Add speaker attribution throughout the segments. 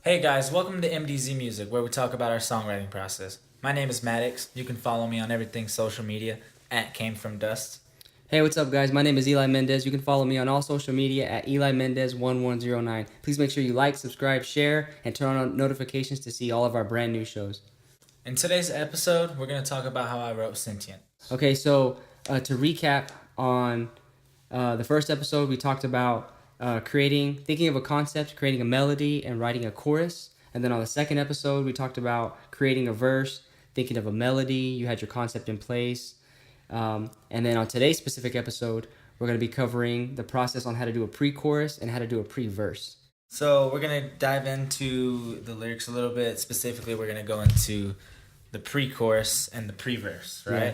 Speaker 1: Hey guys, welcome to MDZ Music, where we talk about our songwriting process. My name is MATTIX. You can follow me on everything social media at Came From Dust.
Speaker 2: Hey, what's up, guys? My name is Eli Mendez. You can follow me on all social media at Eli Mendez1109. Please make sure you like, subscribe, share, and turn on notifications to see all of our brand new shows.
Speaker 1: In today's episode, we're going to talk about how I wrote Sentient.
Speaker 2: Okay, so to recap on the first episode, we talked about thinking of a concept, creating a melody, and writing a chorus. And then on the second episode, we talked about creating a verse, thinking of a melody, you had your concept in place. And then on today's specific episode, we're going to be covering the process on how to do a pre-chorus and how to do a pre-verse.
Speaker 1: So we're going to dive into the lyrics a little bit. Specifically, we're going to go into the pre-chorus and the pre-verse, right?
Speaker 2: Yeah.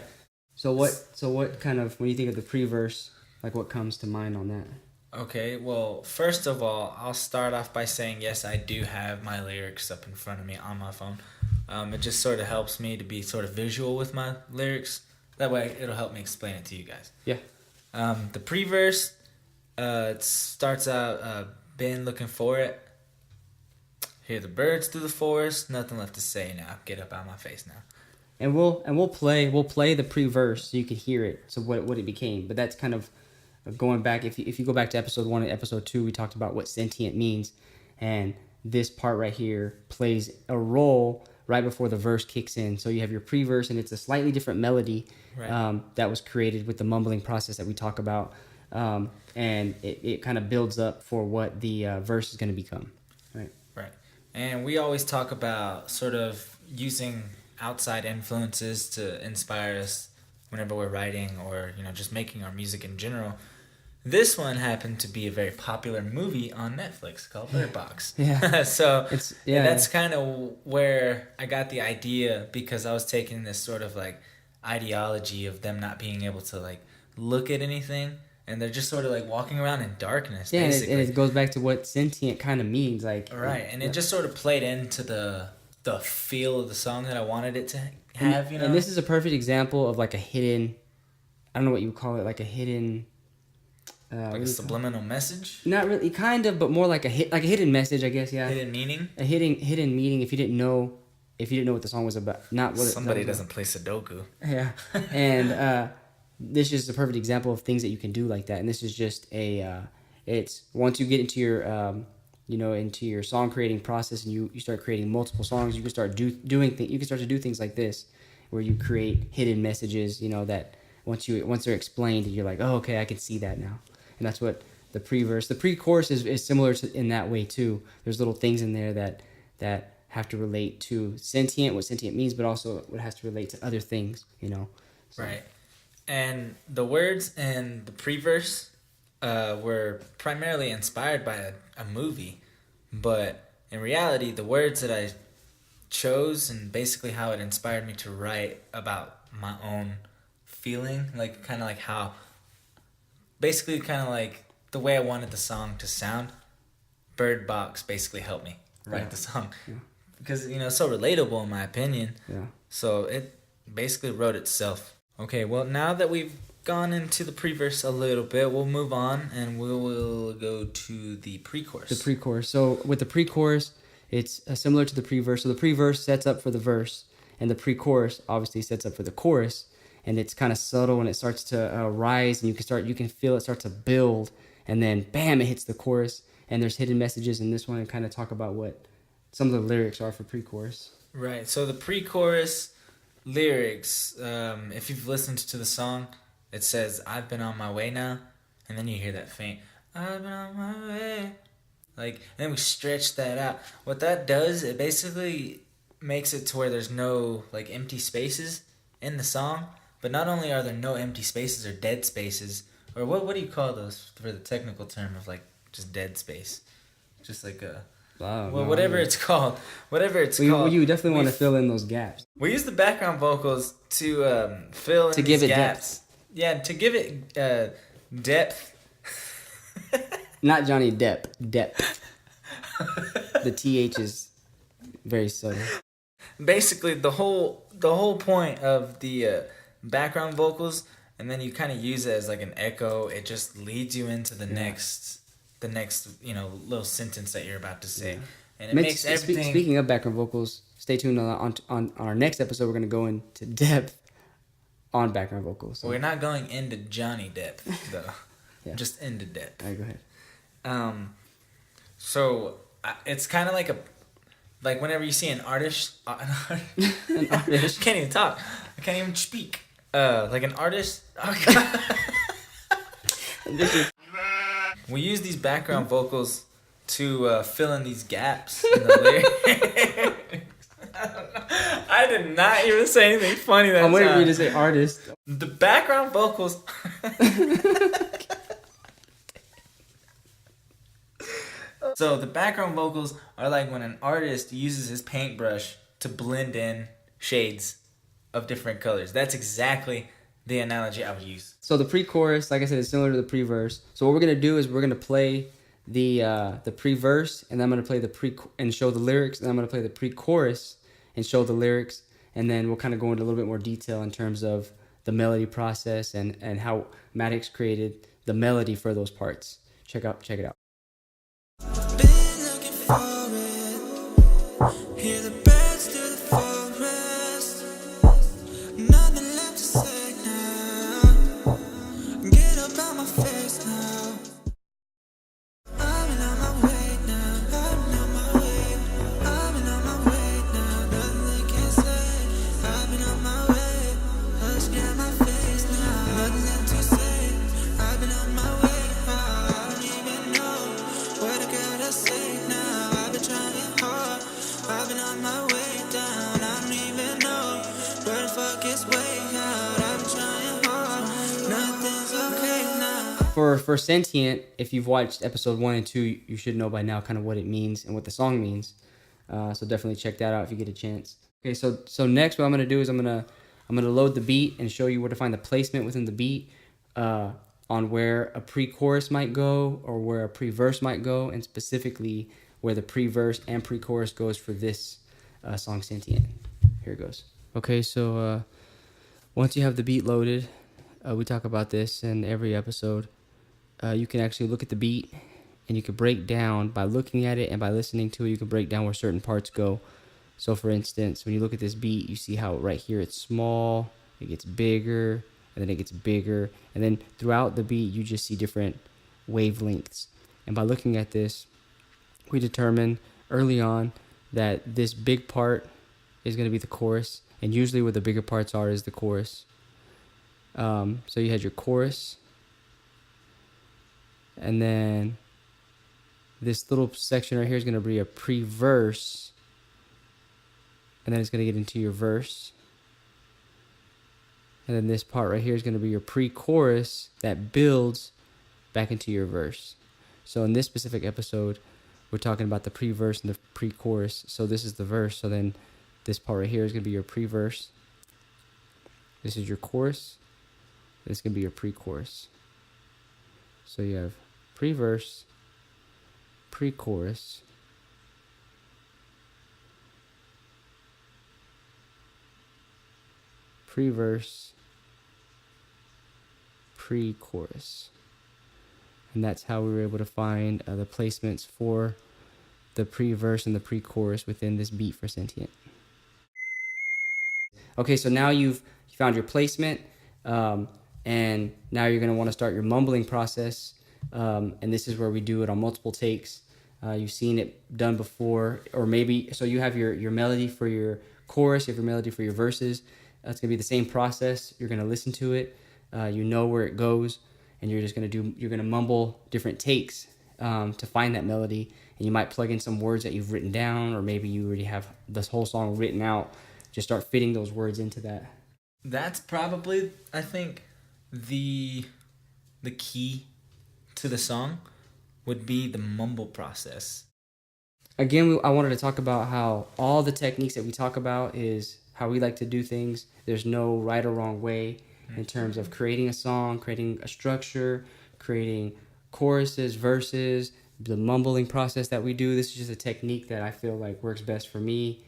Speaker 2: So what kind of, when you think of the pre-verse, like what comes to mind on that?
Speaker 1: Okay, well, first of all, I'll start off by saying, yes, I do have my lyrics up in front of me on my phone. It just sort of helps me to be sort of visual with my lyrics. That way, it'll help me explain it to you guys.
Speaker 2: Yeah.
Speaker 1: The pre-verse, it starts out, been looking for it. Hear the birds through the forest. Nothing left to say now. Get up out of my face now.
Speaker 2: And we'll play the pre-verse so you can hear it. So what it became. But that's kind of going back. If you go back to episode 1 and episode 2, we talked about what sentient means, and this part right here plays a role right before the verse kicks in. So you have your pre-verse, and it's a slightly different melody, right, that was created with the mumbling process that we talk about, and it kind of builds up for what the verse is going to become.
Speaker 1: Right. And we always talk about sort of using outside influences to inspire us whenever we're writing or, just making our music in general. This one happened to be a very popular movie on Netflix called Bird Box.
Speaker 2: Yeah.
Speaker 1: So that's kind of where I got the idea, because I was taking this sort of like ideology of them not being able to like look at anything, and they're just sort of like walking around in darkness.
Speaker 2: Yeah,
Speaker 1: basically.
Speaker 2: And it goes back to what sentient kind of means, like.
Speaker 1: Right, and it just sort of played into the feel of the song that I wanted it to have,
Speaker 2: And this is a perfect example of like a hidden, I don't know what you would call it, like a hidden...
Speaker 1: like a subliminal message?
Speaker 2: Not really, kind of, but more like a hidden message, I guess. Yeah.
Speaker 1: Hidden meaning.
Speaker 2: A hidden meaning. If you didn't know what the song was about, not what
Speaker 1: somebody doesn't play Sudoku.
Speaker 2: Yeah, and this is a perfect example of things that you can do like that. And this is just it's once you get into your into your song creating process, and you start creating multiple songs, you can start doing things. You can start to do things like this, where you create hidden messages. That once they're explained, you're like, oh, okay, I can see that now. And that's what the pre-verse, the pre-chorus is similar to in that way too. There's little things in there that have to relate to sentient, what sentient means, but also what has to relate to other things, So.
Speaker 1: Right. And the words in the pre-verse were primarily inspired by a movie, but in reality, the words that I chose and basically how it inspired me to write about my own feeling, like kind of like how... Basically, kind of like the way I wanted the song to sound, Bird Box basically helped me write the song. Yeah. Because, it's so relatable in my opinion.
Speaker 2: Yeah.
Speaker 1: So it basically wrote itself. Okay, well, now that we've gone into the pre-verse a little bit, we'll move on and we will go to the pre-chorus.
Speaker 2: The pre-chorus. So with the pre-chorus, it's similar to the pre-verse. So the pre-verse sets up for the verse, and the pre-chorus obviously sets up for the chorus. And it's kind of subtle, and it starts to rise, and you can feel it start to build, and then bam, it hits the chorus. And there's hidden messages in this one, and kind of talk about what some of the lyrics are for pre-chorus.
Speaker 1: Right. So the pre-chorus lyrics, if you've listened to the song, it says, "I've been on my way now," and then you hear that faint, "I've been on my way," and then we stretch that out. What that does, it basically makes it to where there's no like empty spaces in the song. But not only are there no empty spaces or dead spaces, or what do you call those for the technical term of like just dead space? Just like whatever it's called.
Speaker 2: Well, you definitely want to fill in those gaps.
Speaker 1: We use the background vocals to fill in these gaps. Depth. Yeah, to give it depth.
Speaker 2: Not Johnny Depp. Depth. The TH is very subtle.
Speaker 1: Basically, the whole point of the background vocals, and then you kind of use it as like an echo. It just leads you into the next little sentence that you're about to say. and it makes everything.
Speaker 2: Speaking of background vocals, stay tuned on our next episode. We're going to go into depth on background vocals. So.
Speaker 1: We're not going into Johnny depth though.
Speaker 2: Yeah.
Speaker 1: Just into depth.
Speaker 2: All right, go ahead.
Speaker 1: So it's kind of like whenever you see an artist,
Speaker 2: An artist.
Speaker 1: I can't even talk. I can't even speak. Like an artist. Oh, we use these background vocals to fill in these gaps in the lyrics. I did not even say anything funny that time.
Speaker 2: I'm waiting for you to say artist.
Speaker 1: The background vocals. So the background vocals are like when an artist uses his paintbrush to blend in shades of different colors. That's exactly the analogy I would use.
Speaker 2: So the pre-chorus, like I said, is similar to the pre-verse. So what we're gonna do is we're gonna play the pre-verse, and then I'm gonna play the and show the lyrics, and I'm gonna play the pre-chorus and show the lyrics, and then we'll kind of go into a little bit more detail in terms of the melody process and how MATTIX created the melody for those parts. Check it out.
Speaker 3: Been looking for it. Hear the birds through the forest. Nothing left to say now. Get up out my face now. I've been on my way now. I've been on my way. I've been on my way now. Nothing they can say. I've been on my way. Hush, get out my face now. Nothing left to say. I've been on my way. I don't even know where to go to say now. I've been trying hard. I've been on my way down. I don't even know where the fuck is way out. I've been trying hard. Nothing's okay now.
Speaker 2: For Sentient, if you've watched episode 1 and 2, you should know by now kind of what it means and what the song means. So definitely check that out if you get a chance. Okay, so next what I'm gonna do is I'm gonna load the beat and show you where to find the placement within the beat on where a pre-chorus might go or where a pre-verse might go, and specifically where the pre-verse and pre-chorus goes for this song Sentient. Here it goes. Okay, so once you have the beat loaded, we talk about this in every episode. You can actually look at the beat and you can break down by looking at it and by listening to it. You can break down where certain parts go. So for instance, when you look at this beat, you see how right here it's small, it gets bigger, and then it gets bigger. And then throughout the beat, you just see different wavelengths. And by looking at this, we determine early on that this big part is going to be the chorus. And usually where the bigger parts are is the chorus. So you had your chorus. And then this little section right here is going to be a pre-verse. And then it's going to get into your verse. And then this part right here is going to be your pre-chorus that builds back into your verse. So in this specific episode, we're talking about the pre-verse and the pre-chorus. So this is the verse. So then this part right here is going to be your pre-verse. This is your chorus. This is going to be your pre-chorus. So you have pre-verse, pre-chorus, pre-verse, pre-chorus. And that's how we were able to find the placements for the pre-verse and the pre-chorus within this beat for Sentient. Okay, so now you've found your placement, and now you're going to want to start your mumbling process. And this is where we do it on multiple takes. You've seen it done before, or maybe, so you have your melody for your chorus, you have your melody for your verses. It's going to be the same process. You're going to listen to it. You know where it goes, and you're going to mumble different takes to find that melody. And you might plug in some words that you've written down, or maybe you already have this whole song written out. Just start fitting those words into that.
Speaker 1: That's probably, I think, the key to the song would be the mumble process.
Speaker 2: Again, I wanted to talk about how all the techniques that we talk about is how we like to do things. There's no right or wrong way in terms of creating a song, creating a structure, creating choruses, verses, the mumbling process that we do. This is just a technique that I feel like works best for me,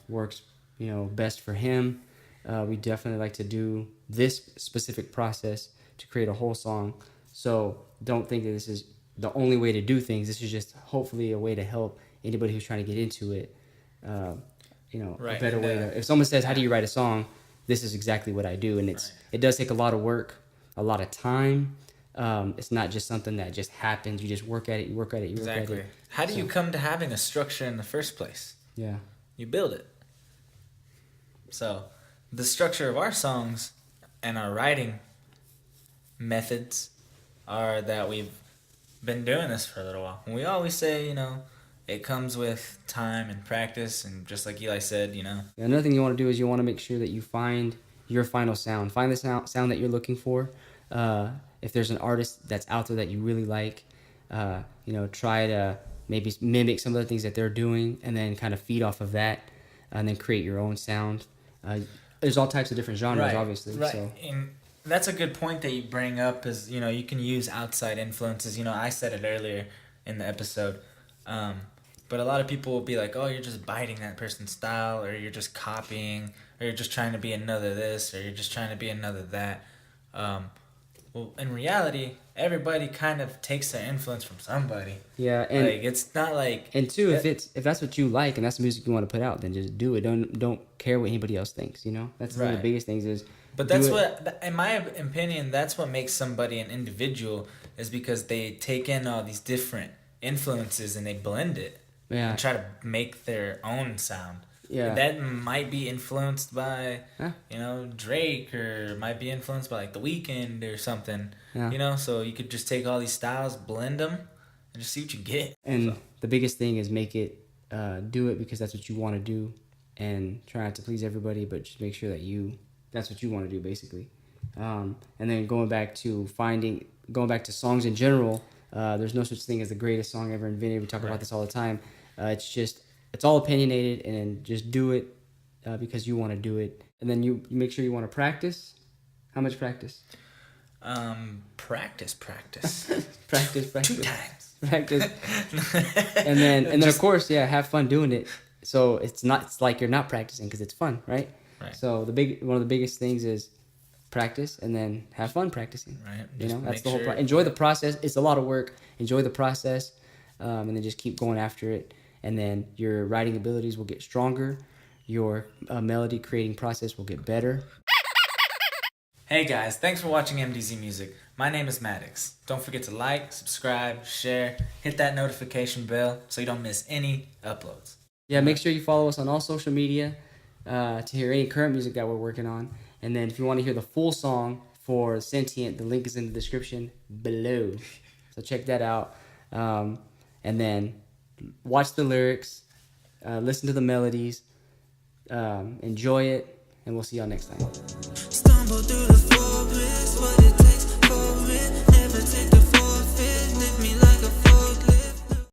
Speaker 2: works best for him. We definitely like to do this specific process to create a whole song. So don't think that this is the only way to do things. This is just hopefully a way to help anybody who's trying to get into it,
Speaker 1: Right,
Speaker 2: a better
Speaker 1: and,
Speaker 2: way to. If someone says, "How do you write a song?" This is exactly what I do, and it does take a lot of work, a lot of time. It's not just something that just happens. You just work at it. You work at it. You work
Speaker 1: Exactly.
Speaker 2: at it.
Speaker 1: How do you come to having a structure in the first place?
Speaker 2: Yeah.
Speaker 1: You build it. So, the structure of our songs and our writing methods are that we've been doing this for a little while. And we always say, it comes with time and practice, and just like Eli said,
Speaker 2: Another thing you want to do is you want to make sure that you find your final sound. Find the sound that you're looking for. If there's an artist that's out there that you really like, try to maybe mimic some of the things that they're doing, and then kind of feed off of that, and then create your own sound. There's all types of different genres, obviously.
Speaker 1: Right.
Speaker 2: So.
Speaker 1: And that's a good point that you bring up is, you can use outside influences. I said it earlier in the episode. But a lot of people will be like, oh, you're just biting that person's style, or you're just copying, or you're just trying to be another this, or you're just trying to be another that. Well, in reality, everybody kind of takes their influence from somebody.
Speaker 2: Yeah, and
Speaker 1: it's not like.
Speaker 2: And two, if that's what you like and that's the music you want to put out, then just do it. Don't care what anybody else thinks. That's one of the biggest things is.
Speaker 1: But that's what, in my opinion, that's what makes somebody an individual, is because they take in all these different influences and they blend it.
Speaker 2: Yeah.
Speaker 1: And try to make their own sound.
Speaker 2: Yeah.
Speaker 1: That might be influenced by, Drake, or might be influenced by, like, The Weeknd or something.
Speaker 2: Yeah.
Speaker 1: So you could just take all these styles, blend them, and just see what you get.
Speaker 2: And the biggest thing is make it, do it because that's what you want to do, and try not to please everybody, but just make sure that that's what you want to do, basically. And then going back to songs in general, there's no such thing as the greatest song ever invented. We talk about this all the time. It's all opinionated, and just do it because you want to do it. And then you make sure you want to practice. How much practice?
Speaker 1: Practice.
Speaker 2: Practice.
Speaker 1: 2 times.
Speaker 2: Practice. and then of course, have fun doing it. So it's like you're not practicing because it's fun, right?
Speaker 1: Right.
Speaker 2: So one of the biggest things is practice, and then have fun practicing.
Speaker 1: Right.
Speaker 2: That's the whole process. Enjoy the process. It's a lot of work. Enjoy the process, and then just keep going after it. And then your writing abilities will get stronger. Your melody creating process will get better.
Speaker 1: Hey guys, thanks for watching MDZ Music. My name is MATTIX. Don't forget to like, subscribe, share, hit that notification bell so you don't miss any uploads.
Speaker 2: Yeah, make sure you follow us on all social media to hear any current music that we're working on. And then if you want to hear the full song for Sentient, the link is in the description below. So check that out. And then watch the lyrics, listen to the melodies, enjoy it, and we'll see y'all next time.
Speaker 3: Stumble through the forest, what it takes for